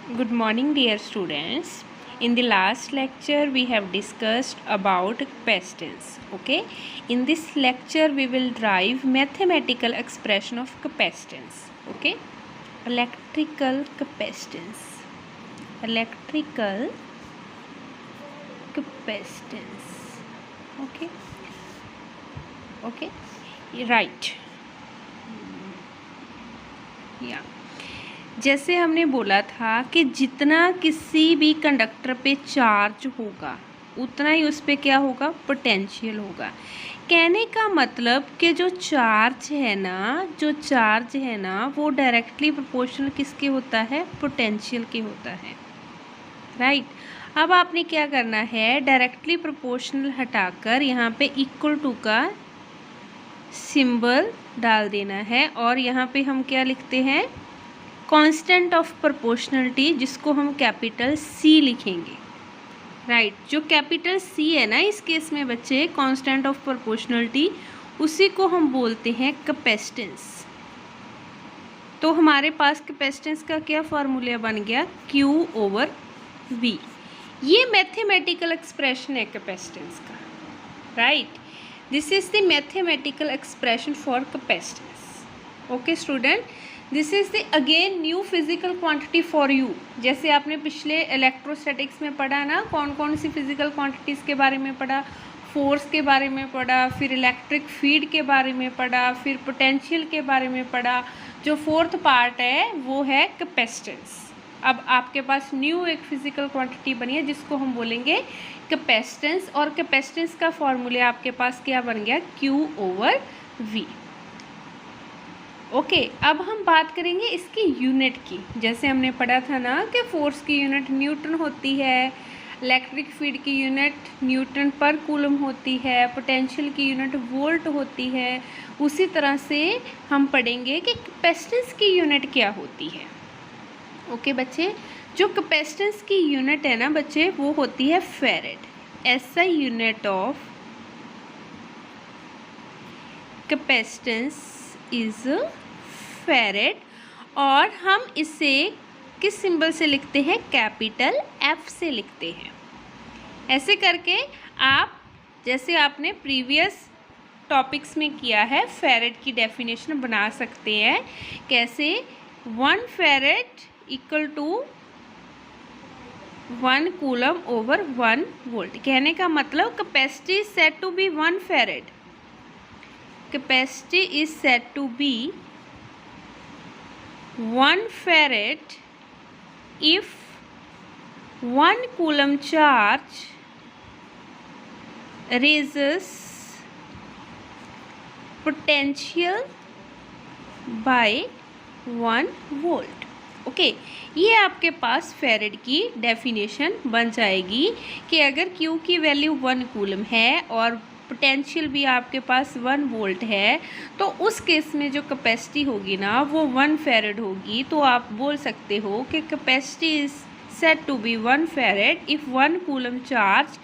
Good morning, dear students. In the last lecture, we have discussed about capacitance. Okay. In this lecture, we will derive mathematical expression of capacitance. Okay. Electrical capacitance. Electrical capacitance. Okay. Okay. Right. Yeah. जैसे हमने बोला था कि जितना किसी भी conductor पे charge होगा उतना ही उस पे क्या होगा, पोटेंशियल होगा। कहने का मतलब कि जो चार्ज है ना वो डायरेक्टली प्रोपोर्शनल किसके होता है, पोटेंशियल के होता है। राइट। अब आपने क्या करना है, डायरेक्टली प्रोपोर्शनल हटाकर यहाँ पे इक्वल टू का सिंबल डाल देना है और यहाँ पे हम क्या लिखते हैं, कांस्टेंट ऑफ प्रोपोर्शनलिटी, जिसको हम कैपिटल सी लिखेंगे। राइट। जो कैपिटल सी है ना इस केस में बच्चे, कांस्टेंट ऑफ प्रोपोर्शनलिटी, उसी को हम बोलते हैं कैपेसिटेंस। तो हमारे पास कैपेसिटेंस का क्या फार्मूला बन गया, Q/V। ये मैथमेटिकल एक्सप्रेशन है कैपेसिटेंस का। Right. This is the mathematical expression for capacitance. Okay student, this is the again new physical quantity for you. जैसे आपने पिछले इलेक्ट्रोस्टैटिक्स में पढ़ा ना, कौन कौन सी फिजिकल क्वांटिटीज़ के बारे में पढ़ा, फोर्स के बारे में पढ़ा, फिर इलेक्ट्रिक फील्ड के बारे में पढ़ा, फिर पोटेंशियल के बारे में पढ़ा। जो फोर्थ पार्ट है वो है कैपेसिटेंस। अब आपके पास न्यू एक फिजिकल क्वांटिटी बनी है जिसको हम बोलेंगे कैपेसिटेंस, और कैपेसिटेंस का फॉर्मूला आपके पास क्या बन गया, Q/V। ओके। अब हम बात करेंगे इसकी यूनिट की। जैसे हमने पढ़ा था ना कि फोर्स की यूनिट न्यूटन होती है, इलेक्ट्रिक फील्ड की यूनिट न्यूटन पर कूलम होती है, पोटेंशियल की यूनिट वोल्ट होती है। उसी तरह से हम पढ़ेंगे कि कैपेसिटेंस की यूनिट क्या होती है। ओके बच्चे, जो कैपेसिटेंस की यूनिट है ना बच्चे, वो होती है farad. SI unit of capacitance is farad, और हम इसे किस सिंबल से लिखते हैं, कैपिटल F से लिखते हैं। ऐसे करके आप, जैसे आपने प्रीवियस टॉपिक्स में किया है, फैरेड की डेफिनेशन बना सकते हैं। कैसे, 1 farad equal to 1 coulomb over 1 volt. कहने का मतलब capacity is said to be 1 farad. Capacity is said to be 1 farad if 1 coulomb charge raises potential by 1 volt। Okay, ये आपके पास फैरेड की डेफिनेशन बन जाएगी कि अगर Q की वैल्यू 1 कूलम है और पोटेंशियल भी आपके पास 1 वोल्ट है, तो उस केस में जो कैपेसिटी होगी ना वो 1 फैरेड होगी। तो आप बोल सकते हो कि capacity is said to be 1 farad if 1 coulomb charge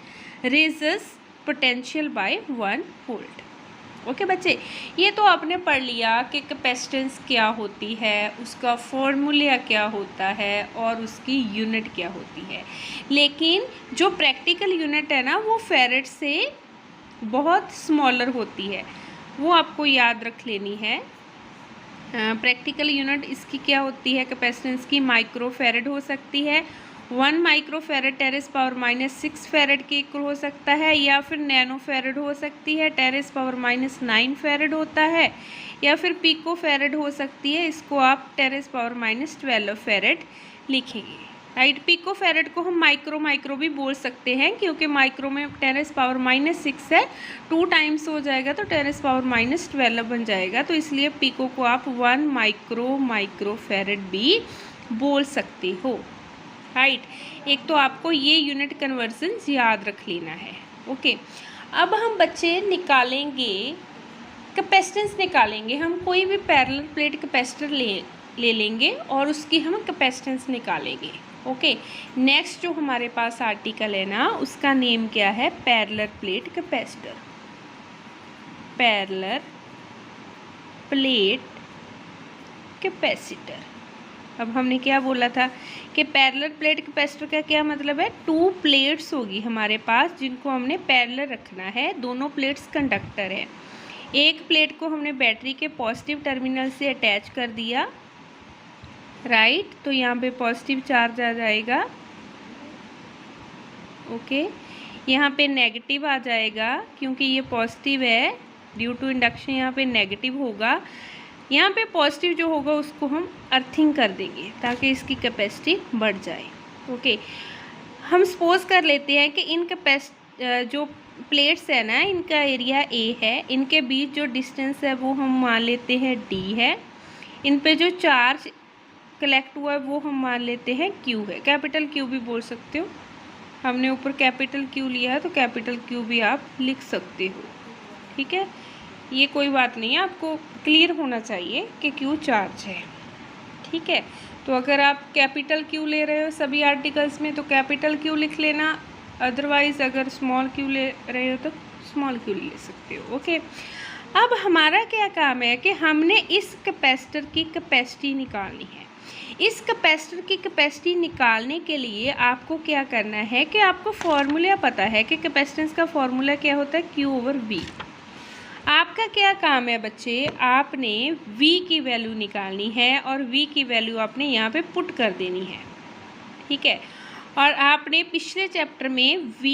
raises potential by 1 volt. Okay बच्चे, ये तो आपने पढ़ लिया कि कैपेसिटेंस क्या होती है, उसका फॉर्मूला क्या होता है और उसकी यूनिट क्या होती है। लेकिन जो प्रैक्टिकल यूनिट है ना वो फैरेड से बहुत स्मॉलर होती है, वो आपको याद रख लेनी है। प्रैक्टिकल यूनिट इसकी क्या होती है, कैपेसिटेंस की, माइक्रो फैरेड हो सकती है। 1 माइक्रो फैरेड 10⁻⁶ फैरेड के इक्वल हो सकता है, या फिर नैनो फैरेड हो सकती है, 10⁻⁹ फैरेड होता है, या फिर पिको फैरेड हो सकती है, इसको आप 10⁻12 फैरेड लिखेंगे। राइट। पिको फैरेड को हम माइक्रो भी बोल सकते हैं, क्योंकि माइक्रो में 10⁻⁶ है, 2 टाइम्स हो जाएगा तो 10⁻12 बन जाएगा। तो इसलिए पिको को आप 1 माइक्रो फैरेड भी बोल सकते हो। राइट। एक तो आपको ये यूनिट कन्वर्जन याद रख लेना है। ओके। अब हम बच्चे निकालेंगे कैपेसिटेंस, निकालेंगे हम कोई भी पैरेलल प्लेट कैपेसिटर ले लेंगे और उसकी हम कैपेसिटेंस निकालेंगे। ओके। नेक्स्ट जो हमारे पास आर्टिकल है ना उसका नेम क्या है, parallel plate capacitor. Parallel plate capacitor. अब हमने क्या बोला था कि पैरेलल प्लेट कैपेसिटर का क्या मतलब है, 2 प्लेट्स होगी हमारे पास जिनको हमने पैरेलल रखना है, दोनों प्लेट्स कंडक्टर है। एक प्लेट को हमने बैटरी के पॉजिटिव टर्मिनल से अटैच कर दिया, राइट, तो यहाँ पे पॉजिटिव चार्ज आ जाएगा, ओके। यहाँ पे नेगेटिव आ जाएगा क्योंकि ये पॉजिटिव है, ड्यू टू इंडक्शन यहाँ पे नेगेटिव होगा। यहाँ पे पॉजिटिव जो होगा उसको हम अर्थिंग कर देंगे ताकि इसकी कैपेसिटी बढ़ जाए, ओके। हम सपोज कर लेते हैं कि इन जो प्लेट्स है ना, इनका एरिया ए है, इनके बीच जो डिस्टेंस है वो हम मान लेते हैं डी है, इन पे जो चार्ज कलेक्ट हुआ है वो हम मान लेते हैं क्यू है, कैपिटल क्यू भी बोल सकते हो, हमने ऊपर कैपिटल क्यू लिया है तो कैपिटल क्यू भी आप लिख सकते हो, ठीक है। ये कोई बात नहीं है, आपको क्लियर होना चाहिए कि क्यू चार्ज है, ठीक है। तो अगर आप कैपिटल क्यू ले रहे हो सभी आर्टिकल्स में तो कैपिटल क्यू लिख लेना, अदरवाइज़ अगर स्मॉल क्यू ले रहे हो तो स्मॉल क्यू ले सकते हो, ओके। अब हमारा क्या काम है कि हमने इस कैपेसिटर की कैपेसिटी निकालनी है। इस कैपेसिटर की कैपेसिटी निकालने के लिए आपको क्या करना है कि आपको फॉर्मूला पता है कि कैपेसिटेंस का फॉर्मूला क्या होता है, Q/V। आपका क्या काम है बच्चे, आपने V की वैल्यू निकालनी है और V की वैल्यू आपने यहाँ पे पुट कर देनी है, ठीक है। और आपने पिछले चैप्टर में V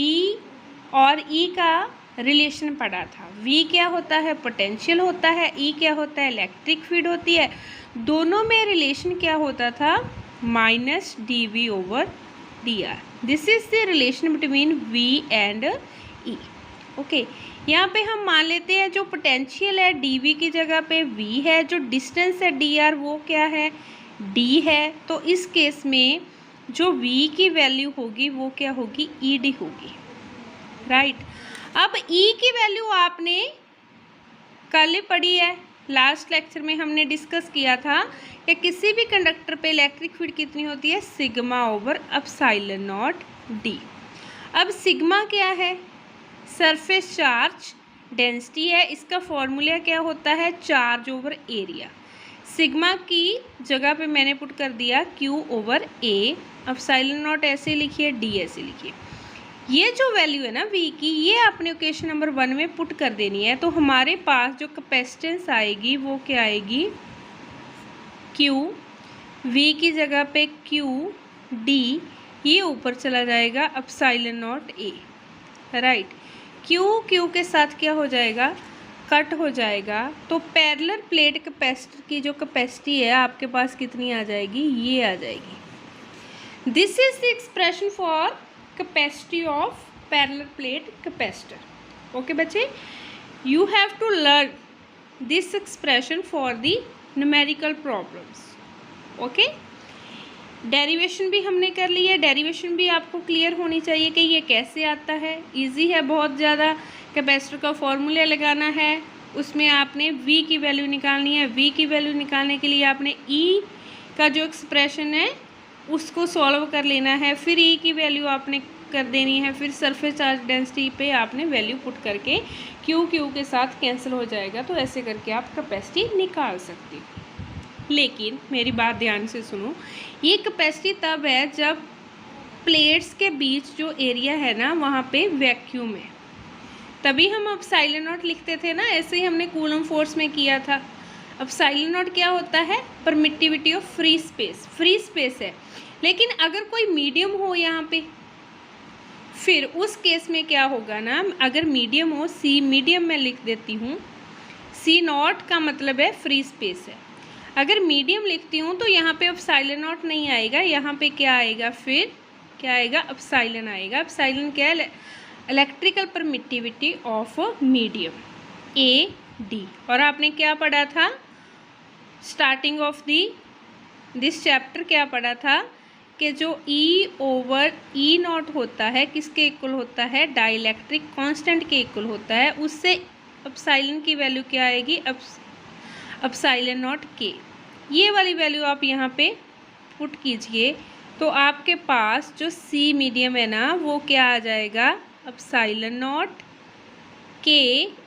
और E का रिलेशन पढ़ा था। V क्या होता है, पोटेंशियल होता है, E क्या होता है, इलेक्ट्रिक फील्ड होती है। दोनों में रिलेशन क्या होता था, -dV/dr। This is the relation between V and E, okay. यहाँ पे हम मान लेते हैं जो पोटेंशियल है dV की जगह पे V है, जो डिस्टेंस है dr वो क्या है, d है। तो इस केस में जो V की वैल्यू होगी वो क्या होगी, ED होगी, राइट। अब E की वैल्यू आपने कल पढ़ी है, लास्ट लेक्चर में हमने डिस्कस किया था कि किसी भी कंडक्टर पे इलेक्ट्रिक फील्ड कितनी होती है, σ/ε0d। अब सिग्मा क्या है, सरफेस चार्ज डेंसिटी है, इसका फॉर्मूला क्या होता है, चार्ज/एरिया। सिग्मा की जगह पे मैंने पुट कर दिया Q/A, ε0 ऐसे लिखिए, d ऐसे लिखिए। ये जो वैल्यू है ना V की, ये आपने क्वेश्चन नंबर 1 में पुट कर देनी है। तो हमारे पास जो कैपेसिटेंस आएगी वो क्या आएगी, Q, V की जगह पे Q, D, ये ऊपर चला जाएगा ε0A, राइट। Q के साथ क्या हो जाएगा, कट हो जाएगा। तो पैरेलल प्लेट कैपेसिटर की जो कैपेसिटी है आपके पास कितनी आ जाएगी, ये आ जाएगी। This is the expression for capacity of parallel plate capacitor, okay बच्चे। You have to learn this expression for the numerical problems, okay. Derivation भी हमने कर ली है, डेरिवेशन भी आपको क्लियर होनी चाहिए कि ये कैसे आता है। इजी है बहुत ज़्यादा, कैपेसिटर का फॉर्मूला लगाना है, उसमें आपने V की वैल्यू निकालनी है। V की वैल्यू निकालने के लिए आपने E का जो एक्सप्रेशन है उसको सॉल्व कर लेना है, फिर E की वैल्यू आपने कर देनी है, फिर सरफेस चार्ज डेंसिटी पे आपने वैल्यू पुट करके Q के साथ कैंसिल हो जाएगा। तो ऐसे करके आप कैपेसिटी निकाल सकते हो। लेकिन मेरी बात ध्यान से सुनो, ये कैपेसिटी तब है जब प्लेट्स के बीच जो एरिया है ना वहाँ पे वैक्यूम है, तभी हम ε0 लिखते थे ना। ऐसे ही हमने कूलम फोर्स में किया था। ε0 क्या होता है, permittivity of free space, free space है। लेकिन अगर कोई मीडियम हो यहाँ पे, फिर उस केस में क्या होगा ना, अगर मीडियम हो, C मीडियम में लिख देती हूँ, C0 का मतलब है फ्री स्पेस है। अगर मीडियम लिखती हूँ तो यहाँ पे ε0 नहीं आएगा, यहाँ पे क्या आएगा, फिर क्या आएगा, एप्सिलॉन आएगा। एप्सिलॉन क्या है, electrical permittivity of medium AD। और आपने क्या पढ़ा था, स्टार्टिंग ऑफ दिस चैप्टर क्या पढ़ा था कि जो E/E0 होता है किसके इक्वल होता है, डाइलेक्ट्रिक कांस्टेंट के इक्वल होता है। उससे एप्सिलॉन की वैल्यू क्या आएगी, ε0K। ये वाली वैल्यू आप यहाँ पे पुट कीजिए तो आपके पास जो C मीडियम है ना वो क्या आ जाएगा, ε0K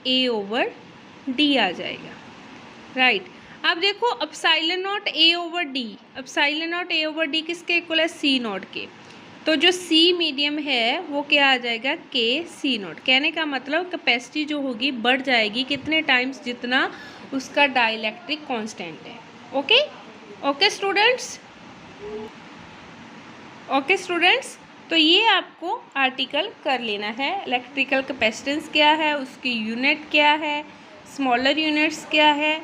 A/D आ जाएगा, राइट। अब देखो epsilon not a over D, epsilon not a over D किसके इक्वल है, सी नॉट के। तो जो सी मीडियम है वो क्या आ जाएगा, के सी नॉट। कहने का मतलब कैपेसिटी जो होगी बढ़ जाएगी कितने टाइम्स, जितना उसका डाइलेक्ट्रिक कांस्टेंट है। Okay okay students, okay students, तो ये आपको आर्टिकल कर लेना है। इलेक्ट्रिकल कैपेसिटेंस क्या है, उसकी यूनिट क्या है, स्मॉलर यूनिट्स क्या है,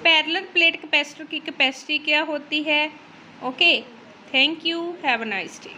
पैरेलल प्लेट कैपेसिटर की कैपेसिटी क्या होती है। Okay, thank you, have a nice day.